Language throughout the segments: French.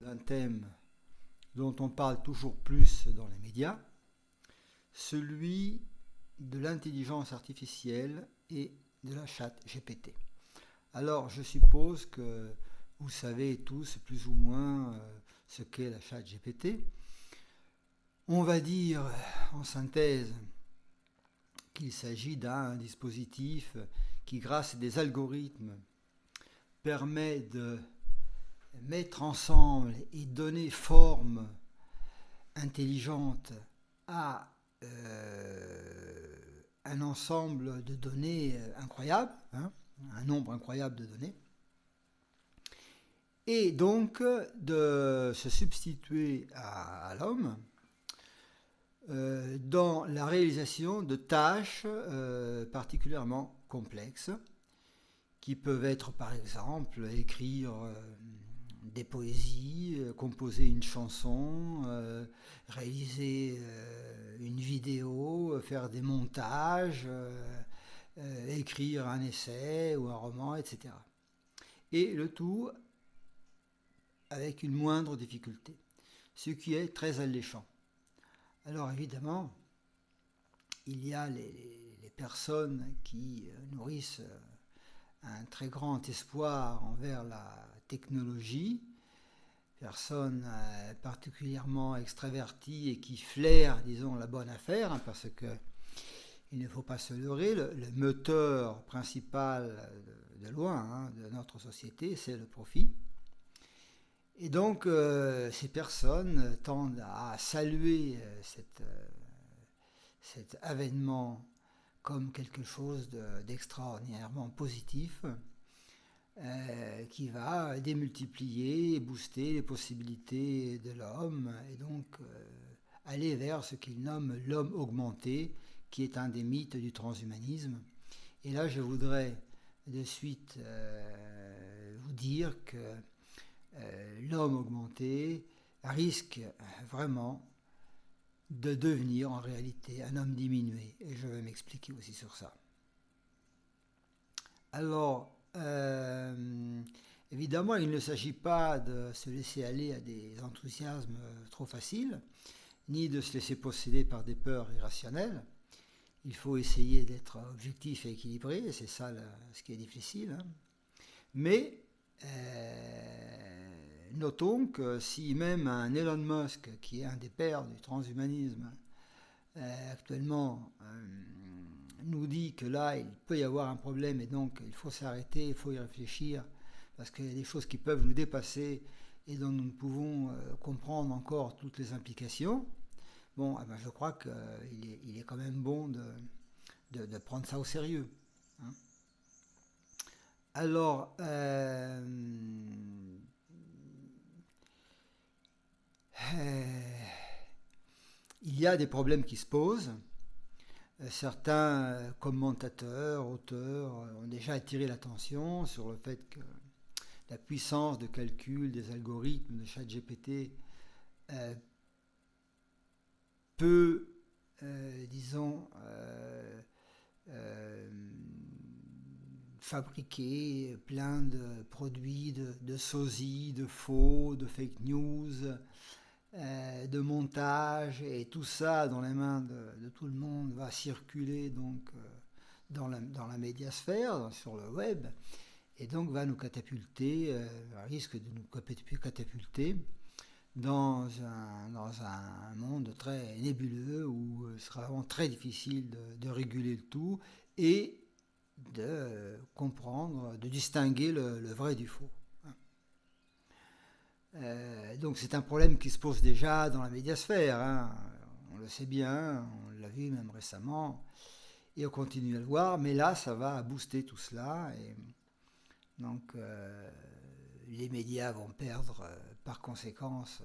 d'un thème dont on parle toujours plus dans les médias, celui de l'intelligence artificielle et de la chat GPT. Alors je suppose que vous savez tous plus ou moins ce qu'est la chat GPT. On va dire en synthèse qu'il s'agit d'un dispositif qui, grâce à des algorithmes, permet de mettre ensemble et donner forme intelligente à un ensemble de données incroyables, un nombre incroyable de données, et donc de se substituer à l'homme dans la réalisation de tâches particulièrement complexes, qui peuvent être par exemple écrire des poésies, composer une chanson, réaliser une vidéo, faire des montages, écrire un essai ou un roman, etc. Et le tout avec une moindre difficulté, ce qui est très alléchant. Alors évidemment, il y a les personnes qui nourrissent un très grand espoir envers la technologie, personnes particulièrement extraverties et qui flairent, disons, la bonne affaire, parce que il ne faut pas se leurrer, le moteur principal de loin de notre société, c'est le profit. Et donc, ces personnes tendent à saluer cet avènement comme quelque chose d'extraordinairement positif qui va démultiplier et booster les possibilités de l'homme et donc aller vers ce qu'ils nomment l'homme augmenté, qui est un des mythes du transhumanisme. Et là, je voudrais de suite vous dire que l'homme augmenté risque vraiment de devenir en réalité un homme diminué. Et je vais m'expliquer aussi sur ça. Alors, évidemment, il ne s'agit pas de se laisser aller à des enthousiasmes trop faciles, ni de se laisser posséder par des peurs irrationnelles. Il faut essayer d'être objectif et équilibré, et c'est ça ce qui est difficile. Mais notons que si même un Elon Musk, qui est un des pères du transhumanisme, actuellement nous dit que là il peut y avoir un problème et donc il faut s'arrêter, il faut y réfléchir, parce qu'il y a des choses qui peuvent nous dépasser et dont nous ne pouvons comprendre encore toutes les implications. Bon, eh ben, je crois qu'il est quand même bon de prendre ça au sérieux. Alors, il y a des problèmes qui se posent. Certains commentateurs, auteurs ont déjà attiré l'attention sur le fait que la puissance de calcul des algorithmes de ChatGPT peut, disons, fabriquer plein de produits de sosies, de faux, de fake news, de montage, et tout ça dans les mains de tout le monde va circuler donc dans la médiasphère, sur le web, et donc va nous catapulter, risque de nous catapulter dans un monde très nébuleux où il sera vraiment très difficile de réguler le tout et de comprendre, de distinguer le vrai du faux. Donc c'est un problème qui se pose déjà dans la médiasphère, on le sait bien, on l'a vu même récemment, et on continue à le voir, mais là ça va booster tout cela, et donc les médias vont perdre par conséquence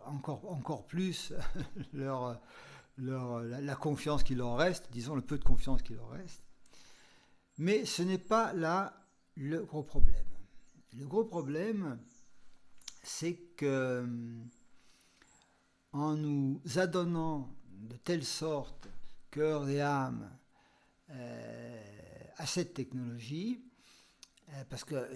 encore plus la confiance qu'il leur reste, disons le peu de confiance qu'il leur reste. Mais ce n'est pas là le gros problème. Le gros problème, c'est que en nous adonnant de telle sorte cœur et âme à cette technologie, parce que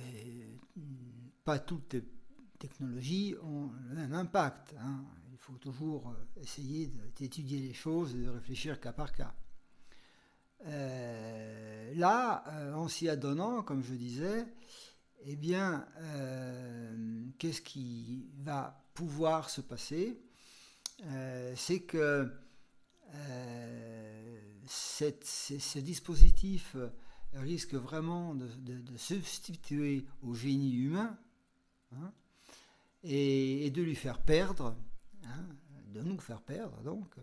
pas tout est technologies ont le même impact. Hein. Il faut toujours essayer d'étudier les choses et de réfléchir cas par cas. Là, en s'y adonnant, comme je disais, eh bien, qu'est-ce qui va pouvoir se passer? C'est que ce dispositif risque vraiment de substituer au génie humain, hein, et de lui faire perdre, hein, de nous faire perdre donc,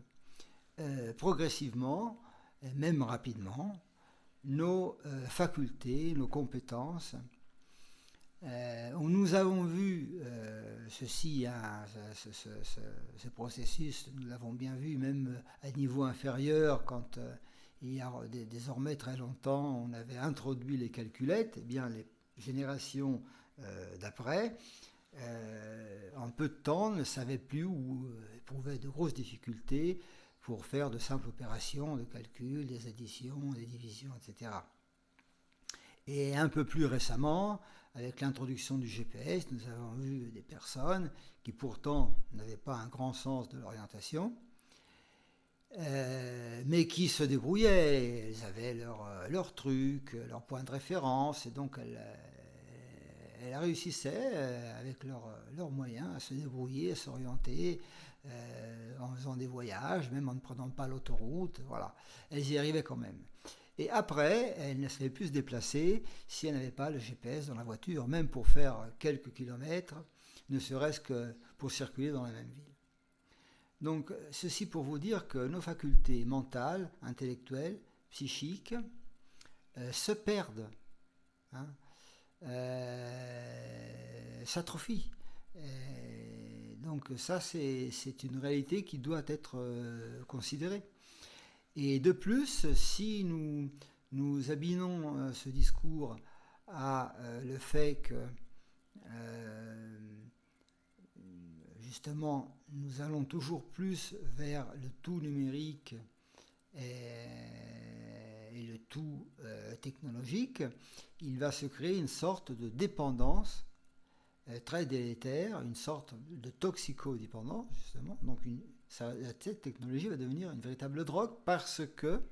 progressivement, et même rapidement, nos facultés, nos compétences. Nous avons vu ceci, hein, ce processus, nous l'avons bien vu même à niveau inférieur quand il y a désormais très longtemps on avait introduit les calculettes. Eh bien les générations d'après, en peu de temps, ne savaient plus ou éprouvaient de grosses difficultés pour faire de simples opérations de calcul, des additions, des divisions, etc. Et un peu plus récemment, avec l'introduction du GPS, nous avons vu des personnes qui pourtant n'avaient pas un grand sens de l'orientation, mais qui se débrouillaient. Elles avaient leur truc, leur point de référence, et donc elles réussissaient avec leurs moyens à se débrouiller, à s'orienter, en faisant des voyages, même en ne prenant pas l'autoroute. Voilà, elles y arrivaient quand même. Et après, elle ne savait plus se déplacer si elle n'avait pas le GPS dans la voiture, même pour faire quelques kilomètres, ne serait-ce que pour circuler dans la même ville. Donc, ceci pour vous dire que nos facultés mentales, intellectuelles, psychiques, se perdent, hein, s'atrophient. Donc ça, c'est une réalité qui doit être considérée. Et de plus, si nous habillons ce discours à le fait que justement nous allons toujours plus vers le tout numérique et le tout technologique, il va se créer une sorte de dépendance très délétère, une sorte de toxicodépendance justement. Donc cette technologie va devenir une véritable drogue parce que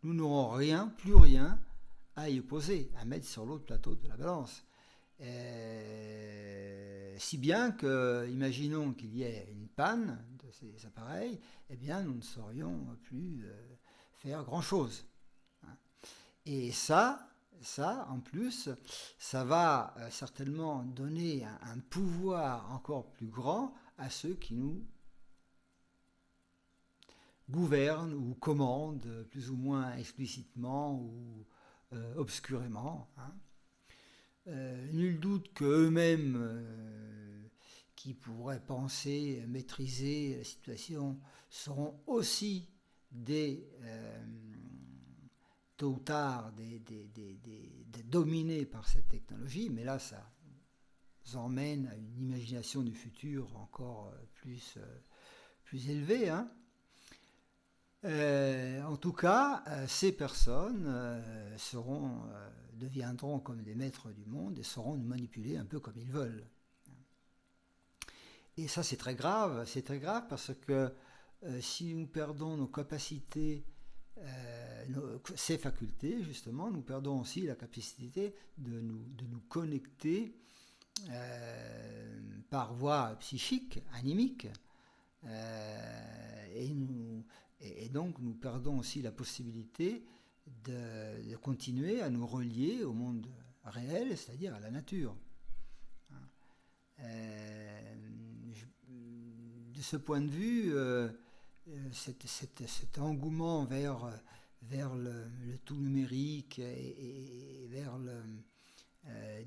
nous n'aurons plus rien à y opposer, à mettre sur l'autre plateau de la balance. Si bien que, imaginons qu'il y ait une panne de ces appareils, eh bien nous ne saurions plus faire grand-chose. Et ça, en plus, ça va certainement donner un pouvoir encore plus grand à ceux qui nous gouvernent ou commandent plus ou moins explicitement ou obscurément. Nul doute qu'eux-mêmes, qui pourraient penser maîtriser la situation, seront aussi tôt ou tard dominés par cette technologie, mais là ça emmène à une imagination du futur encore plus élevée. Hein. En tout cas, ces personnes deviendront comme des maîtres du monde et sauront nous manipuler un peu comme ils veulent. Et ça c'est très grave parce que si nous perdons nos capacités, ces facultés justement, nous perdons aussi la capacité de nous connecter par voie psychique, animique, et donc nous perdons aussi la possibilité de continuer à nous relier au monde réel, c'est-à-dire à la nature. De ce point de vue, cet engouement vers le tout numérique et vers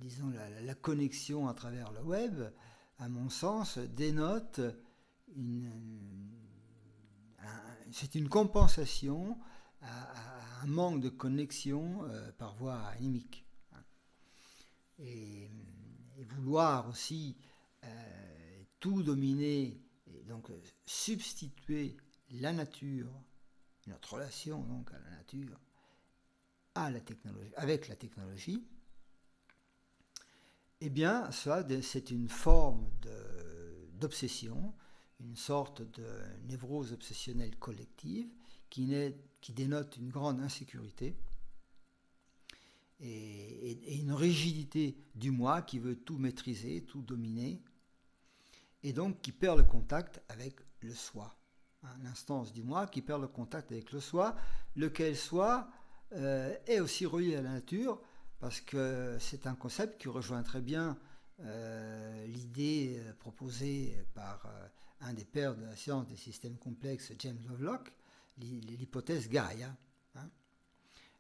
disons la connexion à travers le web, à mon sens, dénote c'est une compensation à un manque de connexion par voie animique. Et vouloir aussi tout dominer, et donc substituer la nature, notre relation donc à la nature, à la technologie, avec la technologie, Eh bien, ça, c'est une forme d'obsession, une sorte de névrose obsessionnelle collective qui dénote une grande insécurité et une rigidité du moi qui veut tout maîtriser, tout dominer, et donc qui perd le contact avec le soi. L'instance du moi qui perd le contact avec le soi, lequel soi est aussi relié à la nature, parce que c'est un concept qui rejoint très bien l'idée proposée par un des pères de la science des systèmes complexes, James Lovelock, l'hypothèse Gaïa. Hein.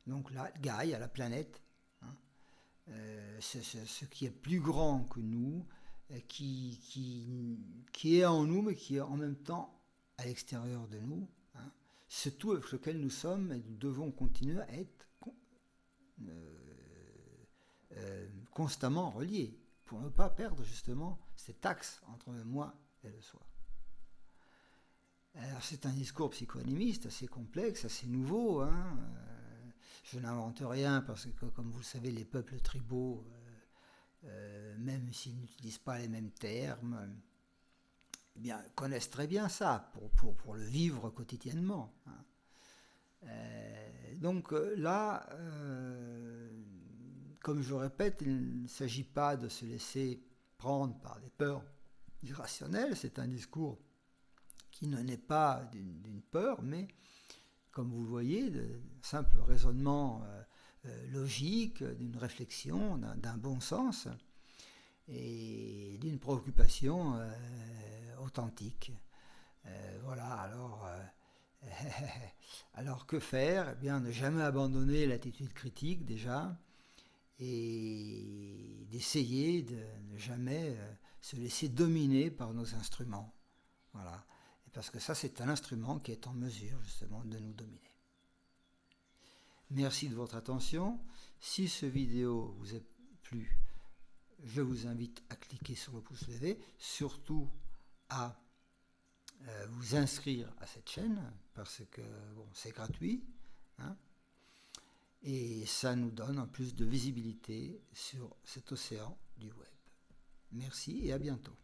Donc là, Gaïa, la planète, hein, ce qui est plus grand que nous, qui est en nous, mais qui est en même temps à l'extérieur de nous. Hein. C'est tout avec lequel nous sommes et nous devons continuer à être constamment reliés pour ne pas perdre justement cet axe entre le moi et le soi. Alors c'est un discours psychoanimiste assez complexe, assez nouveau. Hein. Je n'invente rien parce que, comme vous le savez, les peuples tribaux, même s'ils n'utilisent pas les mêmes termes, eh bien, connaissent très bien ça pour le vivre quotidiennement. Hein. Donc là, comme je le répète, il ne s'agit pas de se laisser prendre par des peurs irrationnelles, c'est un discours qui ne naît pas d'une peur, mais, comme vous le voyez, de simple raisonnement logique, d'une réflexion, d'un bon sens, et d'une préoccupation authentique. Voilà, alors que faire? Eh bien, ne jamais abandonner l'attitude critique déjà, et d'essayer de ne jamais se laisser dominer par nos instruments. Voilà. Et parce que ça, c'est un instrument qui est en mesure justement de nous dominer. Merci de votre attention. Si ce vidéo vous a plu, je vous invite à cliquer sur le pouce levé, surtout à vous inscrire à cette chaîne, parce que bon, c'est gratuit, hein, et ça nous donne en plus de visibilité sur cet océan du web. Merci et à bientôt.